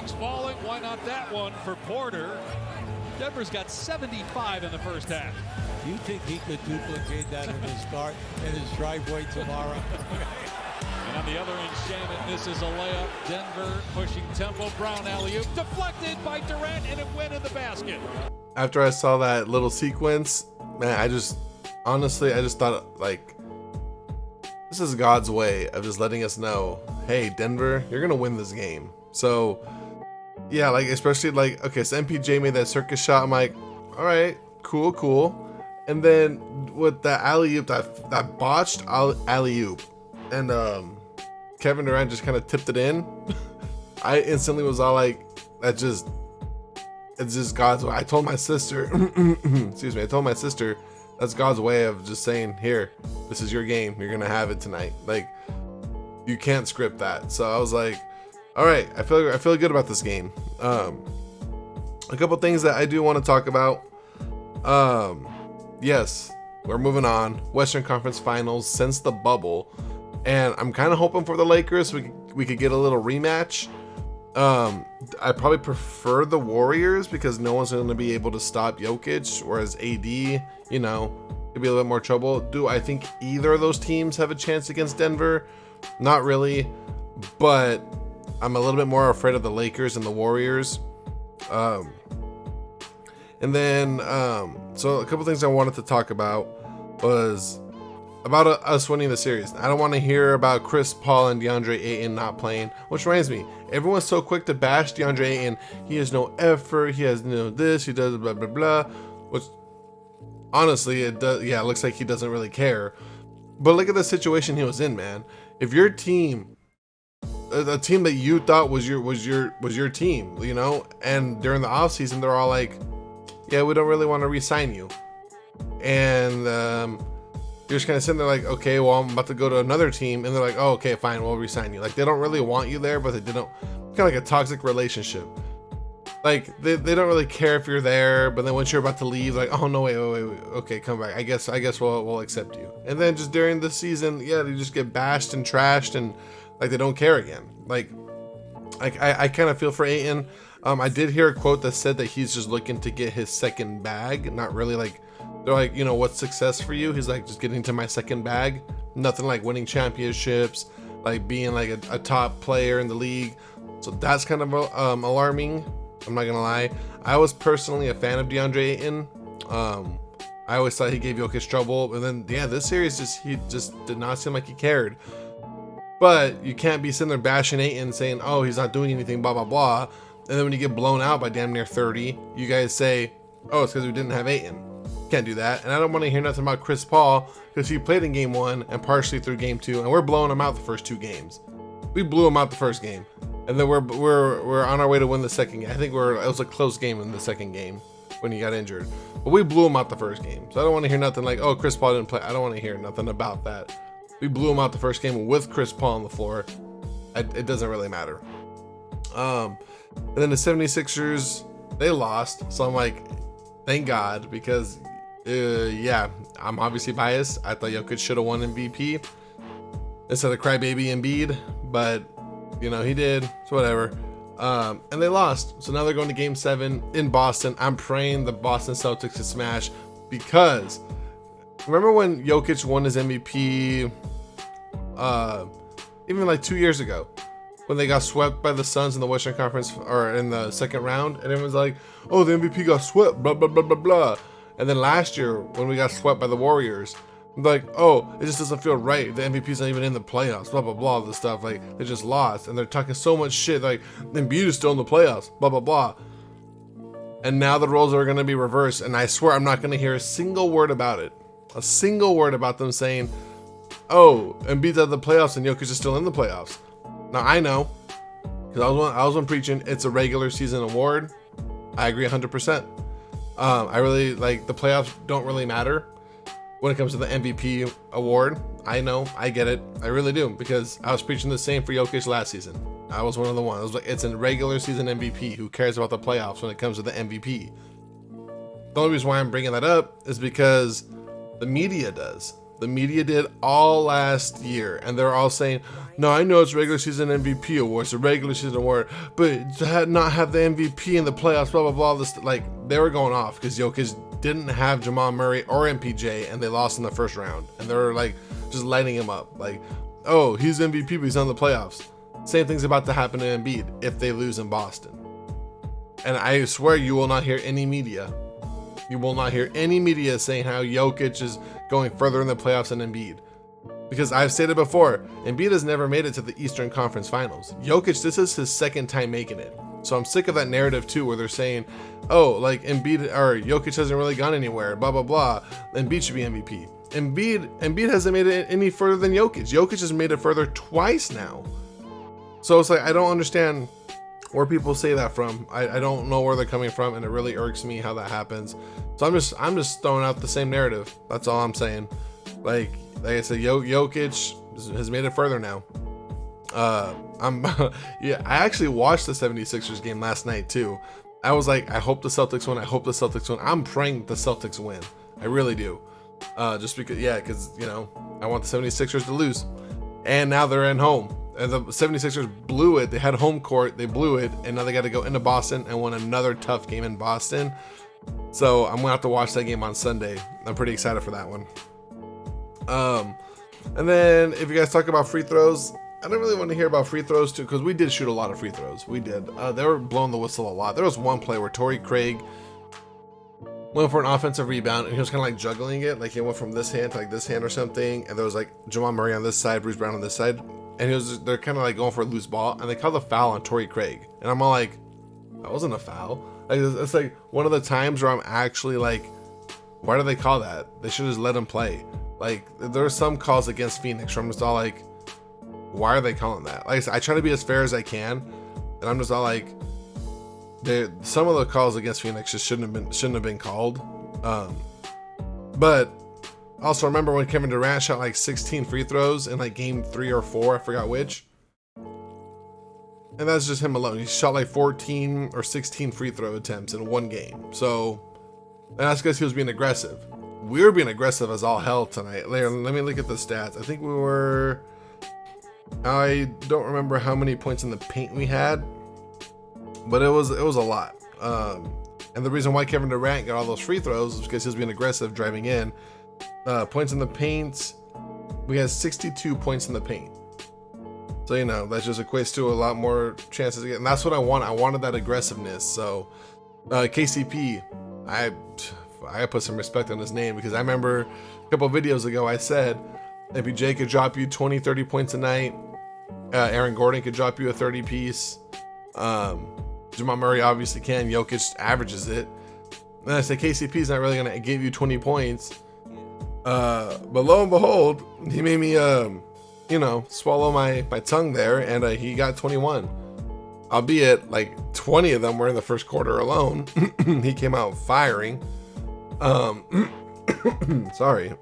Bucks falling. Why not that one for Porter? Denver's got 75 in the first half. Do you think he could duplicate that in his car, in his driveway tomorrow? And on the other end, Shannon misses a layup. Denver pushing tempo. Brown alley-oop deflected by Durant, and it went in the basket. After I saw that little sequence, man, I just thought, like, this is God's way of just letting us know, hey, Denver, you're gonna win this game. So yeah, like, especially like, okay, so MPJ made that circus shot. I'm like, all right, cool. And then with that alley-oop, that botched alley-oop, and Kevin Durant just kind of tipped it in. I instantly was all like, it's just God's way. I told my sister, excuse me, I told my sister, that's God's way of just saying, here, this is your game. You're going to have it tonight. Like, you can't script that. So I was like, all right, I feel good about this game. A couple things that I do want to talk about. Yes, we're moving on. Western Conference Finals since the bubble. And I'm kind of hoping for the Lakers. We could get a little rematch. I probably prefer the Warriors because no one's going to be able to stop Jokic, whereas AD, you know, could be a little bit more trouble. Do I think either of those teams have a chance against Denver? Not really, but I'm a little bit more afraid of the Lakers and the Warriors. And then, so a couple things I wanted to talk about was about us winning the series. I don't want to hear about Chris Paul and DeAndre Ayton not playing, which reminds me, everyone's so quick to bash DeAndre Ayton. He has no effort. He has no this. He does blah, blah, blah, which honestly, it does. Yeah, it looks like he doesn't really care. But look at the situation he was in, man. If your team, a team that you thought was your team, you know, and during the offseason, they're all like, yeah, we don't really want to re-sign you. And, you're just kind of sitting there like, okay, well, I'm about to go to another team. And they're like, oh, okay, fine, we'll resign you. Like, they don't really want you there, but they didn't. Kind of like a toxic relationship. Like, they don't really care if you're there, but then once you're about to leave, like, oh, no, wait, okay, come back. I guess we'll accept you. And then just during the season, yeah, they just get bashed and trashed and, like, they don't care again. Like I kind of feel for Ayton. I did hear a quote that said that he's just looking to get his second bag, not really like, they're like, you know, what's success for you? He's like, just getting to my second bag. Nothing like winning championships, like being like a top player in the league. So that's kind of alarming. I'm not gonna lie. I was personally a fan of DeAndre Ayton. I always thought he gave Jokic trouble, but then yeah, this series he just did not seem like he cared. But you can't be sitting there bashing Ayton saying, oh, he's not doing anything, blah blah blah. And then when you get blown out by damn near 30, you guys say, oh, it's because we didn't have Ayton. Can't do that. And I don't want to hear nothing about Chris Paul because he played in game 1 and partially through game 2, and we're blowing him out the first 2 games. We blew him out the first game, and then we're on our way to win the second game. I think it was a close game in the second game when he got injured, but we blew him out the first game. So I don't want to hear nothing like, oh, Chris Paul didn't play. I don't want to hear nothing about that. We blew him out the first game with Chris Paul on the floor. It doesn't really matter. And then the 76ers, they lost. So I'm like, thank God, because yeah, I'm obviously biased. I thought Jokic should have won MVP instead of crybaby Embiid, but you know, he did, so whatever. And they lost. So now they're going to game 7 in Boston. I'm praying the Boston Celtics to smash, because remember when Jokic won his MVP even like 2 years ago when they got swept by the Suns in the Western Conference, or in the second round, and everyone's like, oh, the MVP got swept, blah blah blah blah blah. And then last year when we got swept by the Warriors, like, oh, it just doesn't feel right, the MVP's not even in the playoffs, blah blah blah, this stuff, like they just lost, and they're talking so much shit like Embiid is still in the playoffs, blah blah blah. And now the roles are going to be reversed, and I swear I'm not going to hear a single word about it, a single word about them saying, oh, Embiid's out of the playoffs and Jokic is still in the playoffs. Now I know, because I was one preaching it's a regular season award. I agree 100%. I really like the playoffs don't really matter when it comes to the MVP award. I know, I get it, I really do, because I was preaching the same for Jokic last season. I was one of the ones. I was like, it's a regular season MVP. Who cares about the playoffs when it comes to the MVP? The only reason why I'm bringing that up is because the media does. The media did all last year, and they're all saying, no, I know it's regular season MVP award, it's a regular season award, but to not have the MVP in the playoffs, blah, blah, blah, this, like, they were going off because Jokic didn't have Jamal Murray or MPJ, and they lost in the first round, and they were, like, just lighting him up, like, oh, he's MVP, but he's on the playoffs. Same thing's about to happen to Embiid if they lose in Boston. And I swear you will not hear any media. You will not hear any media saying how Jokic is going further in the playoffs than Embiid. Because I've stated before, Embiid has never made it to the Eastern Conference Finals. Jokic, this is his second time making it. So I'm sick of that narrative too, where they're saying, oh, like Embiid or Jokic hasn't really gone anywhere, blah, blah, blah. Embiid should be MVP. Embiid hasn't made it any further than Jokic. Jokic has made it further twice now. So it's like, I don't understand where people say that from. I don't know where they're coming from, and it really irks me how that happens. So I'm just throwing out the same narrative. That's all I'm saying. Like I said, Jokic has made it further now. Yeah, I actually watched the 76ers game last night too. I was like, I hope the Celtics win. I hope the Celtics win. I'm praying the Celtics win. I really do. Just because, because you know, I want the 76ers to lose. And now they're in home. And the 76ers blew it. They had home court. They blew it. And now they got to go into Boston and win another tough game in Boston. So I'm going to have to watch that game on Sunday. I'm pretty excited for that one. And then if you guys talk about free throws, I don't really want to hear about free throws too, because we did shoot a lot of free throws. We did. They were blowing the whistle a lot. There was one play where Torrey Craig went for an offensive rebound, and he was kind of like juggling it. Like he went from this hand to like this hand or something. And there was like Jamal Murray on this side, Bruce Brown on this side. And they're kind of like going for a loose ball, and they called a foul on Torrey Craig. And I'm all like, that wasn't a foul. Like it's like one of the times where I'm actually like, why do they call that? They should just let him play. Like there are some calls against Phoenix where I'm just all like, why are they calling that? Like I said, I try to be as fair as I can, and I'm just all like, some of the calls against Phoenix just shouldn't have been called. But also remember when Kevin Durant shot like 16 free throws in like game 3 or 4, I forgot which. And that's just him alone. He shot like 14 or 16 free throw attempts in one game. So, and that's because he was being aggressive. We were being aggressive as all hell tonight. Let me look at the stats. I think I don't remember how many points in the paint we had, but it was a lot. And the reason why Kevin Durant got all those free throws is because he was being aggressive driving in. Points in the paint, we had 62 points in the paint. So, you know, that just equates to a lot more chances to get, and that's what I want. I wanted that aggressiveness. So, KCP, I put some respect on his name, because I remember a couple of videos ago I said MPJ could drop you 20, 30 points a night. Aaron Gordon could drop you a 30 piece. Jamal Murray obviously can. Jokic averages it. And I said KCP's not really going to give you 20 points. But lo and behold, he made me, swallow my tongue there, and he got 21. Albeit, like 20 of them were in the first quarter alone. He came out firing. Sorry.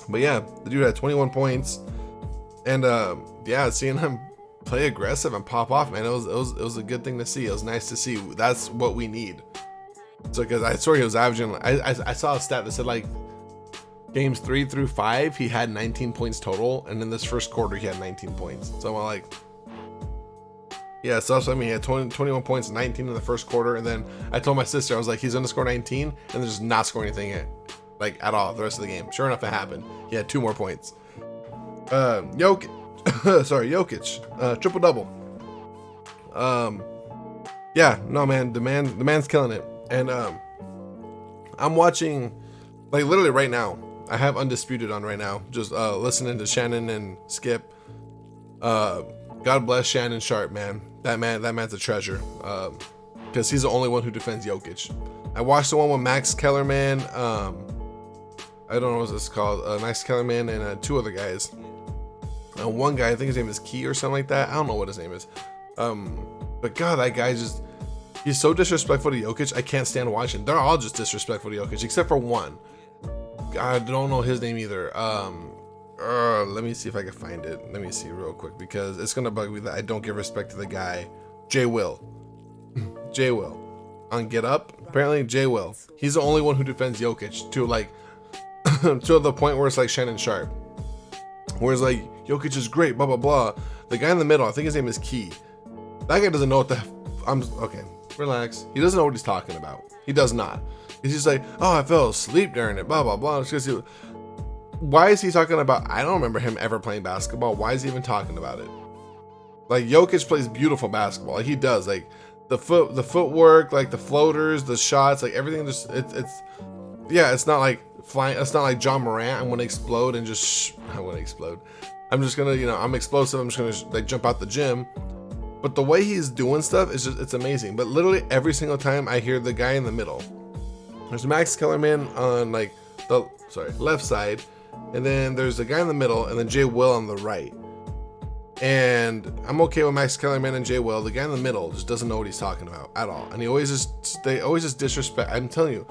But yeah, the dude had 21 points. And seeing him play aggressive and pop off, man, it was a good thing to see. It was nice to see. That's what we need. So, because I swear he was averaging, I saw a stat that said like games 3 through 5, he had 19 points total, and in this first quarter he had 19 points. So I'm like, yeah, so he had 21 points, 19 in the first quarter, and then I told my sister, I was like, he's gonna score 19, and then just not score anything like at all the rest of the game. Sure enough, it happened. He had 2 more points. Jokic, triple double. The man's killing it, and I'm watching, like literally right now. I have Undisputed on right now, just listening to Shannon and Skip. God bless Shannon Sharp, man. That man's a treasure. Because he's the only one who defends Jokic. I watched the one with Max Kellerman. I don't know what this is called. Max Kellerman and 2 other guys. One guy, I think his name is Key or something like that. I don't know what his name is. But God, that guy he's so disrespectful to Jokic. I can't stand watching. They're all just disrespectful to Jokic, except for one. I don't know his name either. Let me see if I can find it. Let me see real quick, because it's gonna bug me that I don't give respect to the guy. Jay Will. Jay Will. On Get Up, apparently Jay Will. He's the only one who defends Jokic to like to the point where it's like Shannon Sharp, where it's like Jokic is great, blah blah blah. The guy in the middle, I think his name is Key. That guy doesn't know what the. I'm okay. Relax. He doesn't know what he's talking about. He does not. He's just like, oh, I fell asleep during it, blah blah blah. It's just, why is he talking about? I don't remember him ever playing basketball. Why is he even talking about it? Like Jokic plays beautiful basketball. Like he does. Like the footwork, like the floaters, the shots, like everything. Just it's yeah. It's not like flying. It's not like John Morant. I'm gonna explode and just I want to explode. I'm just gonna, I'm explosive. I'm just gonna like jump out the gym. But the way he's doing stuff is just, it's amazing. But literally every single time I hear the guy in the middle, there's Max Kellerman on like the left side, and then there's the guy in the middle, and then Jay Will on the right. And I'm okay with Max Kellerman and Jay Will. The guy in the middle just doesn't know what he's talking about at all, and they always just disrespect. I'm telling you,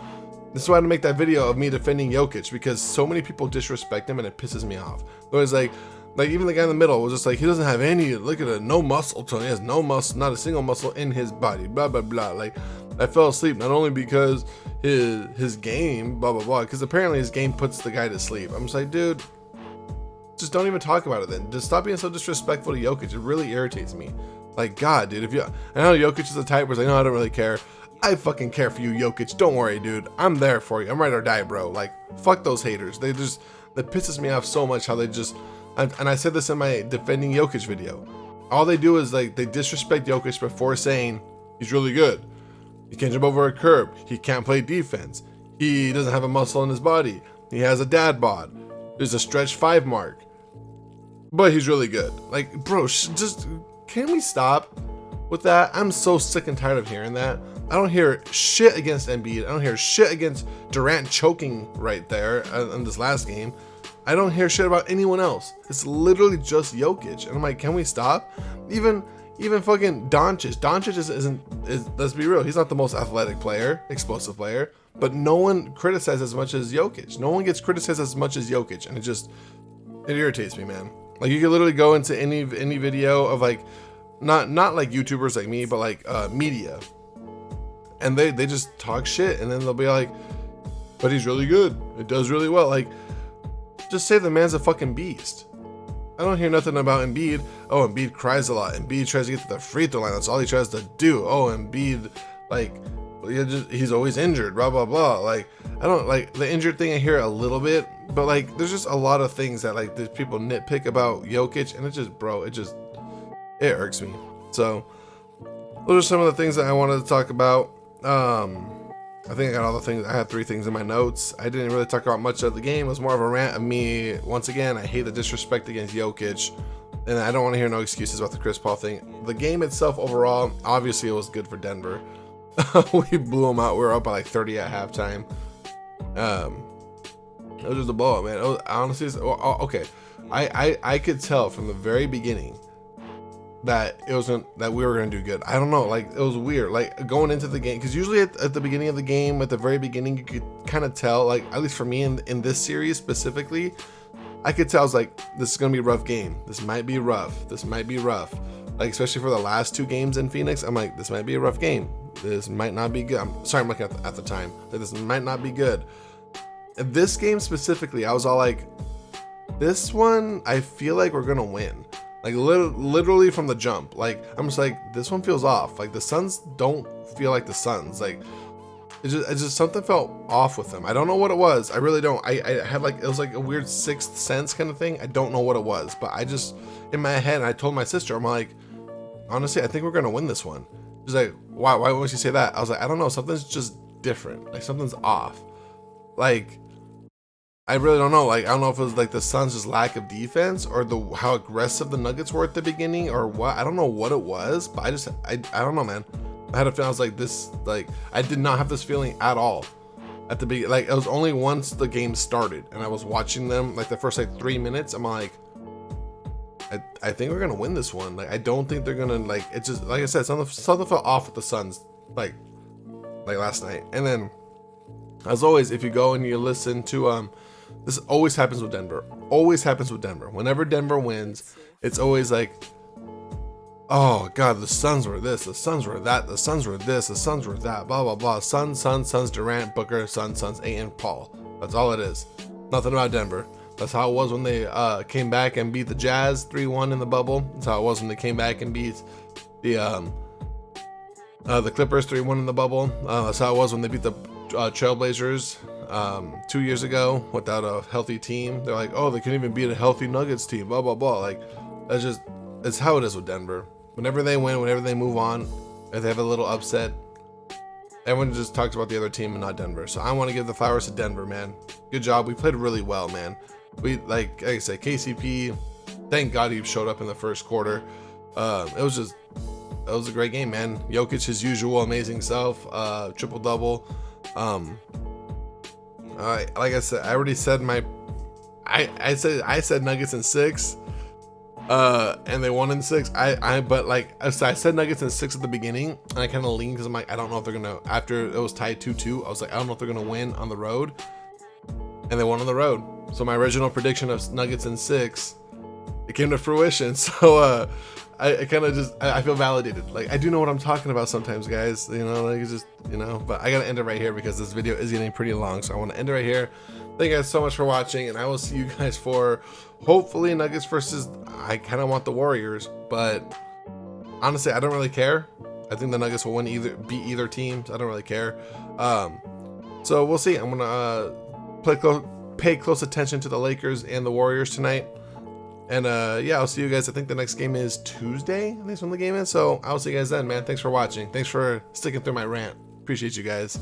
this is why I had to make that video of me defending Jokic, because so many people disrespect him and it pisses me off. It was like even the guy in the middle was just like, he doesn't have any, look at it, no muscle tone. He has no muscle, not a single muscle in his body, blah, blah, blah. Like, I fell asleep not only because his game, blah, blah, blah, because apparently his game puts the guy to sleep. I'm just like, dude, just don't even talk about it then. Just stop being so disrespectful to Jokic. It really irritates me. Like, God, dude, I know Jokic is the type where it's like, no, I don't really care. I fucking care for you, Jokic. Don't worry, dude. I'm there for you. I'm ride or die, bro. Like, fuck those haters. That pisses me off so much how they just, and I said this in my defending Jokic video. All they do is like, they disrespect Jokic before saying he's really good. He can't jump over a curb. He can't play defense. He doesn't have a muscle in his body. He has a dad bod. There's a stretch 5 mark. But he's really good. Like, bro, just, can we stop with that? I'm so sick and tired of hearing that. I don't hear shit against Embiid. I don't hear shit against Durant choking right there in this last game. I don't hear shit about anyone else. It's literally just Jokic. And I'm like, can we stop? Even fucking Doncic. Doncic isn't, let's be real, he's not the most athletic player, explosive player, but no one criticizes as much as Jokic. No one gets criticized as much as Jokic, and it irritates me, man. Like, you can literally go into any video of like, not like YouTubers like me, but like media, and they just talk shit, and then they'll be like, but he's really good. It does really well. Like, just say the man's a fucking beast. I don't hear nothing about Embiid. Oh, Embiid cries a lot. Embiid tries to get to the free throw line. That's all he tries to do. Oh, Embiid, like, he's always injured, blah, blah, blah. Like, I don't like the injured thing. I hear a little bit, but like, there's just a lot of things that like there's people nitpick about Jokic, and it irks me. So those are some of the things that I wanted to talk about. I think I got all the things. I had 3 things in my notes. I didn't really talk about much of the game. It was more of a rant of me. Once again, I hate the disrespect against Jokic, and I don't want to hear no excuses about the Chris Paul thing. The game itself, overall, obviously it was good for Denver. We blew them out. We were up by like 30 at halftime. It was just a blowout, man. It was, honestly, okay. I could tell from the very beginning that that we were gonna do good. I don't know, like, it was weird, like going into the game, because usually at the beginning of the game, at the very beginning, you could kind of tell, like, at least for me in this series specifically, I could tell, I was like, this is gonna be a rough game. This might be rough. Like, especially for the last 2 games in Phoenix, I'm like, this might be a rough game. This might not be good. I'm sorry, I'm looking at the time. Like, this might not be good. This game specifically, I was all like, this one, I feel like we're gonna win. Like, literally from the jump. Like, I'm just like, this one feels off. Like, the Suns don't feel like the Suns. Like, it just something felt off with them. I don't know what it was. I really don't. I had like, it was like a weird 6th sense kind of thing. I don't know what it was, but I just, in my head, I told my sister, I'm like, honestly, I think we're gonna win this one. She's like, why would you say that? I was like, I don't know, something's just different. Like, something's off. Like, I really don't know. Like, I don't know if it was like the Suns' just lack of defense, or how aggressive the Nuggets were at the beginning, or what. I don't know what it was, but I don't know, man. I had a feeling, I was like, this, like, I did not have this feeling at all at the beginning. Like, it was only once the game started and I was watching them, like the first like 3 minutes, I'm like, I think we're gonna win this one. Like, I don't think they're gonna, like, it's just, like I said, something felt off with the Suns, like last night. And then, as always, if you go and you listen to this always happens with Denver. Always happens with Denver. Whenever Denver wins, it's always like, oh God, the Suns were this, the Suns were that, the Suns were this, the Suns were that, blah blah blah. Suns, Durant, Booker, Suns, Ayton, Paul. That's all it is. Nothing about Denver. That's how it was when they came back and beat the Jazz 3-1 in the bubble. That's how it was when they came back and beat the Clippers 3-1 in the bubble. That's how it was when they beat the Trailblazers 2 years ago without a healthy team. They're like, oh, they couldn't even beat a healthy Nuggets team, blah, blah, blah. Like, it's how it is with Denver. Whenever they win, whenever they move on, if they have a little upset, everyone just talks about the other team and not Denver. So I want to give the flowers to Denver, man. Good job. We played really well, man. We, like I said, KCP, thank God he showed up in the first quarter. It was a great game, man. Jokic, his usual amazing self, triple-double. Like I said, I already said I said Nuggets in 6, and they won in 6. But I said Nuggets in 6 at the beginning, and I kind of leaned because I'm like, I don't know if they're gonna. After it was tied 2-2, I was like, I don't know if they're gonna win on the road, and they won on the road. So my original prediction of Nuggets in 6, it came to fruition. So I kind of just I feel validated. Like, I do know what I'm talking about sometimes, guys. You know, like, it's just, you know. But I gotta end it right here because this video is getting pretty long. So I want to end it right here. Thank you guys so much for watching, and I will see you guys for hopefully Nuggets versus. I kind of want the Warriors, but honestly, I don't really care. I think the Nuggets will beat either team. So I don't really care. So we'll see. I'm gonna pay close attention to the Lakers and the Warriors tonight. And yeah, I'll see you guys. I think the next game is Tuesday. I think that's when the game is. So I'll see you guys then, man. Thanks for watching. Thanks for sticking through my rant. Appreciate you guys.